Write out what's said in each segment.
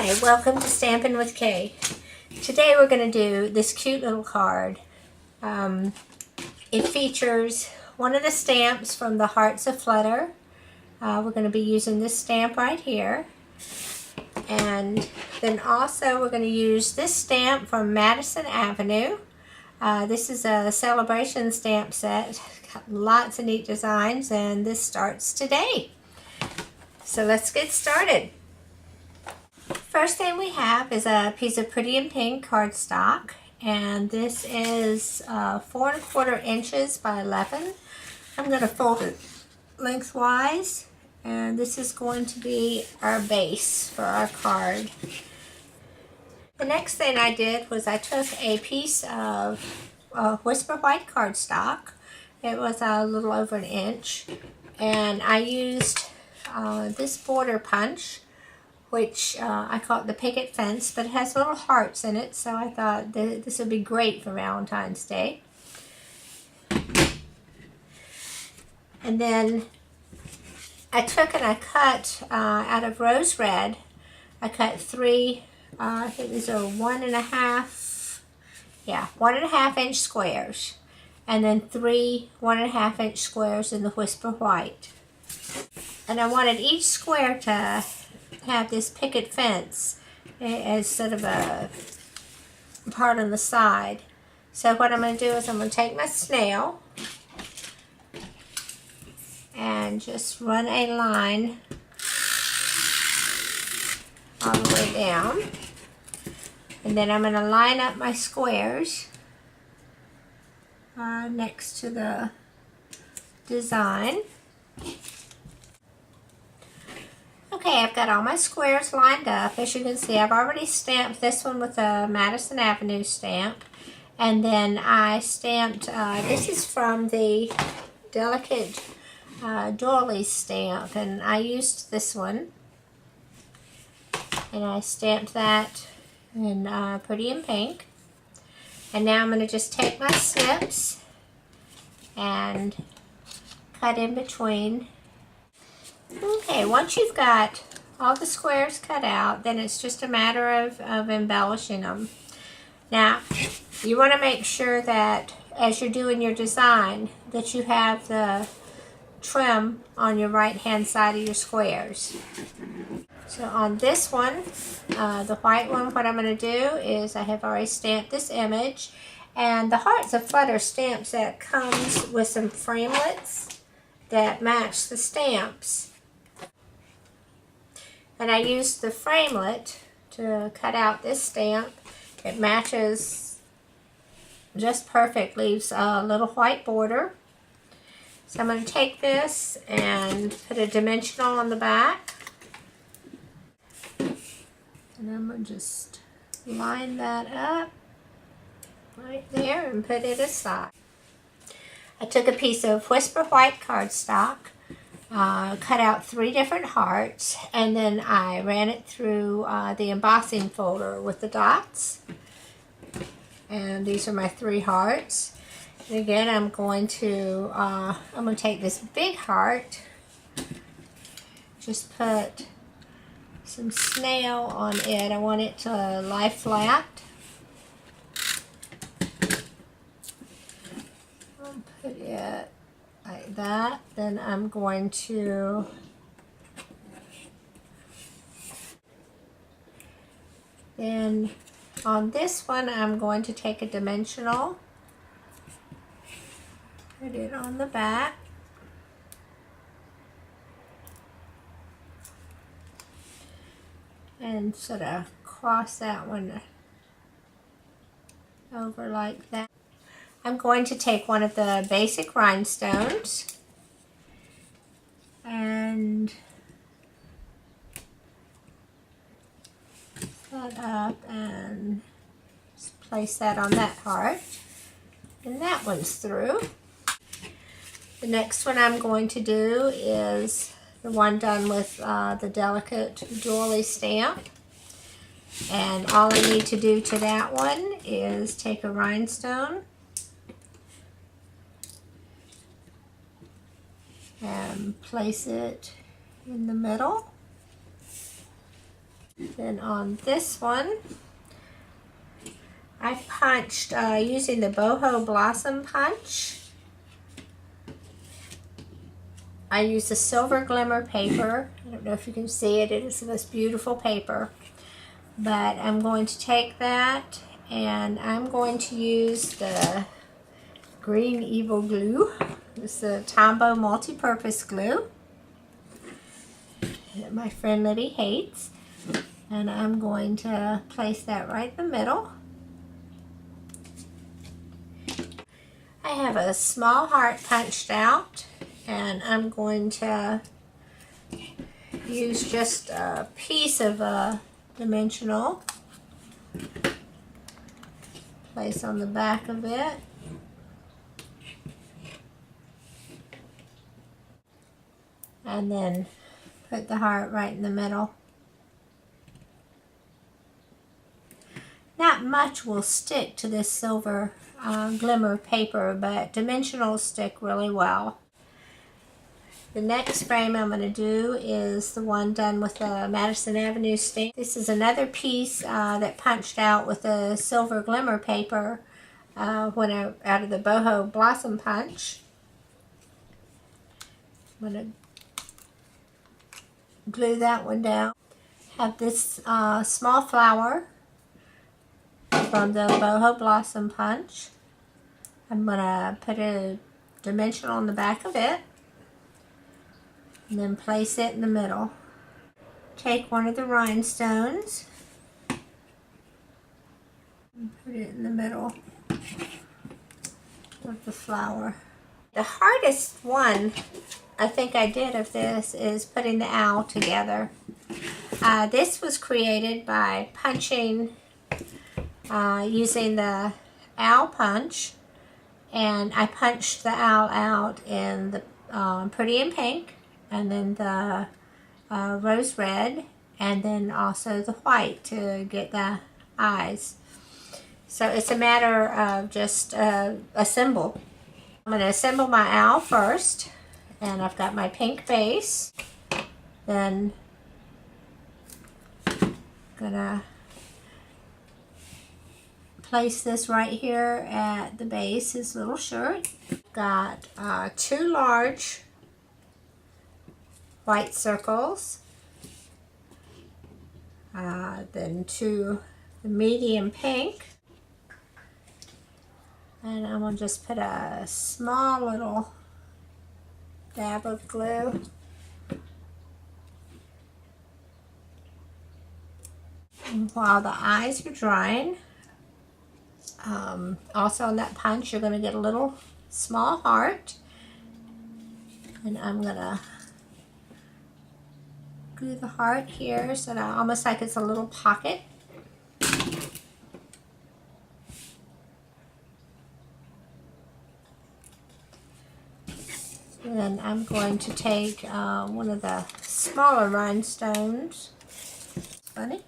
Hi, welcome to Stampin' with Kaye. Today we're going to do this cute little card. It features one of the stamps from the Hearts of Flutter. We're going to be using this stamp right here. And then also we're going to use this stamp from Madison Avenue. This is a celebration stamp set. Got lots of neat designs, and this starts today. So let's get started. First thing we have is a piece of Pretty in Pink cardstock, and this is 4 1/4 inches by 11. I'm going to fold it lengthwise, and this is going to be our base for our card. The next thing I did was I took a piece of Whisper White cardstock. It was a little over 1 inch, and I used this border punch, which I call it the picket fence, but it has little hearts in it, so I thought that this would be great for Valentine's Day. And then I took and I cut out of rose red, I cut 3, I think these are 1.5 inch squares, and then 3 1.5 inch squares in the Whisper White. And I wanted each square to have this picket fence as sort of a part on the side. So what I'm going to do is I'm going to take my snail and just run a line all the way down, and then I'm going to line up my squares next to the design. Okay, I've got all my squares lined up. As you can see, I've already stamped this one with a Madison Avenue stamp. And then I stamped, this is from the Delicate Doily stamp, and I used this one. And I stamped that in Pretty in Pink. And now I'm going to just take my snips and cut in between. Okay, once you've got all the squares cut out, then it's just a matter of embellishing them. Now, you want to make sure that as you're doing your design, that you have the trim on your right-hand side of your squares. So on this one, the white one, what I'm going to do is I have already stamped this image, and the Hearts of Flutter stamp set comes with some framelits that match the stamps. And I used the framelit to cut out this stamp. It matches just perfect, leaves a little white border. So I'm going to take this and put a dimensional on the back. And I'm going to just line that up right there and put it aside. I took a piece of Whisper White cardstock, cut out 3 different hearts, and then I ran it through the embossing folder with the dots. And these are my 3 hearts. And again, I'm going to take this big heart, just put some snail on it. I want it to lie flat. I'll put it like that. Then I'm going to on this one I'm going to take a dimensional, put it on the back, and sort of cross that one over like that. I'm going to take one of the basic rhinestones and that up and just place that on that heart. And that one's through. The next one I'm going to do is the one done with the Delicate Doily stamp. And all I need to do to that one is take a rhinestone and place it in the middle. Then on this one, I punched using the boho blossom punch. I used a silver glimmer paper. I don't know if you can see it. It is this beautiful paper. But I'm going to take that and I'm going to use the green evil glue. This is the Tombow multi-purpose glue that my friend Liddy hates. And I'm going to place that right in the middle. I have a small heart punched out, and I'm going to use just a piece of a dimensional. Place on the back of it. And then put the heart right in the middle. Not much will stick to this silver glimmer paper, but dimensionals stick really well. The next frame I'm going to do is the one done with the Madison Avenue stamp. This is another piece that punched out with a silver glimmer paper out of the boho blossom punch. I'm going to glue that one down. Have this small flower from the boho blossom punch. I'm going to put a dimensional on the back of it and then place it in the middle. Take one of the rhinestones and put it in the middle of the flower. The hardest one I think I did of this is putting the owl together. This was created by punching using the owl punch, and I punched the owl out in the Pretty in Pink, and then the rose red, and then also the white to get the eyes. So it's a matter of just assemble. I'm going to assemble my owl first, and I've got my pink base. Then I'm going to place this right here at the base, his little shirt. Got 2 large white circles, then 2 medium pink, and I'm going to just put a small little dab of glue. And while the eyes are drying, also on that punch, you're going to get a little small heart, and I'm going to glue the heart here so that almost like it's a little pocket. And then I'm going to take one of the smaller rhinestones. Funny.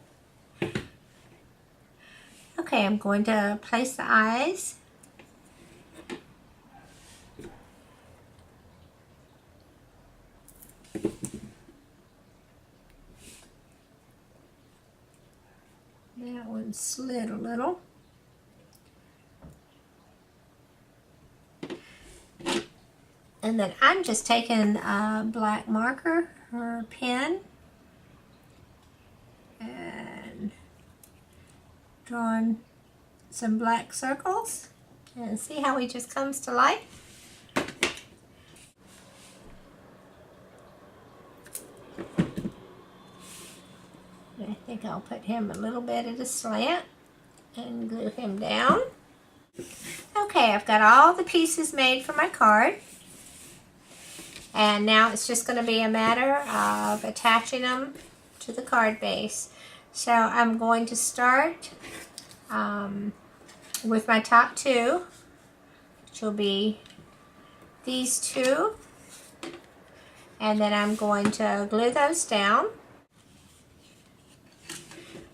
Okay, I'm going to place the eyes. That one slid a little. And then I'm just taking a black marker or pen and drawing some black circles, and see how he just comes to life. I think I'll put him a little bit at a slant and glue him down. Okay, I've got all the pieces made for my card, and now it's just going to be a matter of attaching them to the card base. So I'm going to start with my top 2, which will be these 2, and then I'm going to glue those down.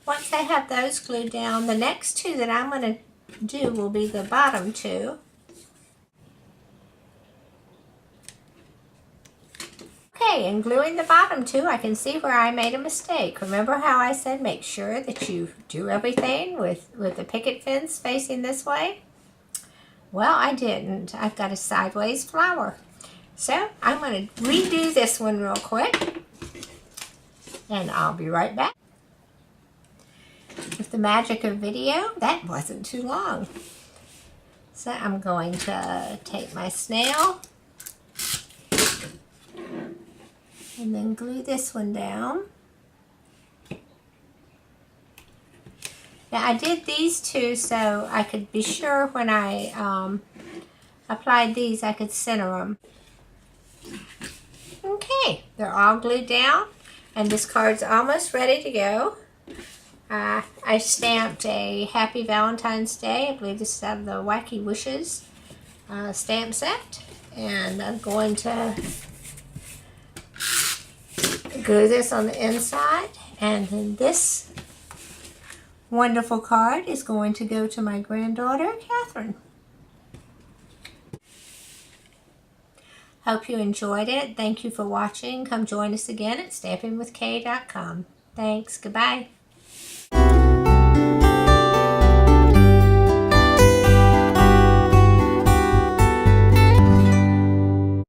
Once I have those glued down, the next 2 that I'm going to do will be the bottom 2. Okay, Okay, and gluing the bottom too, I can see where I made a mistake. Remember how I said make sure that you do everything with the picket fence facing this way? Well, I didn't. I've got a sideways flower. So I'm going to redo this one real quick, and I'll be right back. With the magic of video, that wasn't too long. So I'm going to take my snail and then glue this one down. Now I did these two so I could be sure when I applied these I could center them. Okay, they're all glued down and this card's almost ready to go. I stamped a Happy Valentine's Day. I believe this is out of the Wacky Wishes stamp set. And I'm going to glue this on the inside. And then this wonderful card is going to go to my granddaughter, Catherine. Hope you enjoyed it. Thank you for watching. Come join us again at stampingwithkaye.com. Thanks. Goodbye.